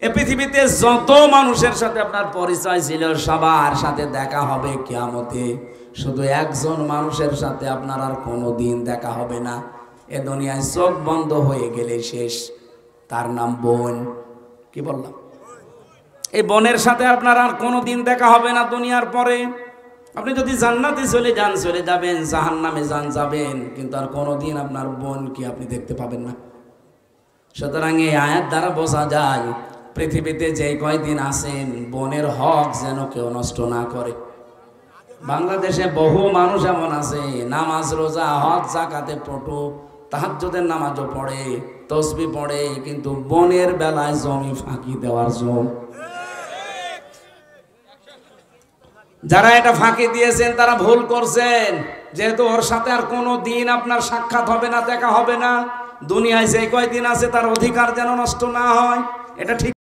এ পৃথিবীতে যত মানুষের সাথে আপনার পরিচয় ছিল সবার সাথে দেখা হবে কিয়ামতে। শুধু একজন মানুষের সাথে আপনার আর কোনোদিন দেখা হবে না। এ দুনিয়ায় চোখ বন্ধ হয়ে গেলে শেষ। তার নাম বোন। কি বললাম? এই বোনের সাথে আপনার আর কোনোদিন দেখা হবে না দুনিয়ার পরে। আপনি যদি জান্নাতে চলে যান চলে যাবেন, জাহান্নামে যাবেন, কিন্তু আর কোনোদিন আপনার বোনকে আপনি দেখতে পাবেন না। সুতরাং এই আয়াত দ্বারা বোঝা যায় পৃথিবীতে যে কয়দিন আছেন বোনের হক যেন কেউ নষ্ট না করে। বাংলাদেশে বহু মানুষ এমন আছে নামাজ রোজা হজ যাকাতে পটু, তাহাজ্জুদের নামাজও পড়ে, তসবিহ পড়ে, কিন্তু বোনের বেলায় জমি ফাঁকি দেওয়ার জন্য। যারা এটা ফাঁকি দিয়েছেন তারা ভুল করছেন, যেহেতু ওর সাথে আর কোনো দিন আপনার সাক্ষাৎ হবে না, দেখা হবে না। দুনিয়ায় যে কয়দিন আছে তার অধিকার যেন নষ্ট না হয়, এটা ঠিক।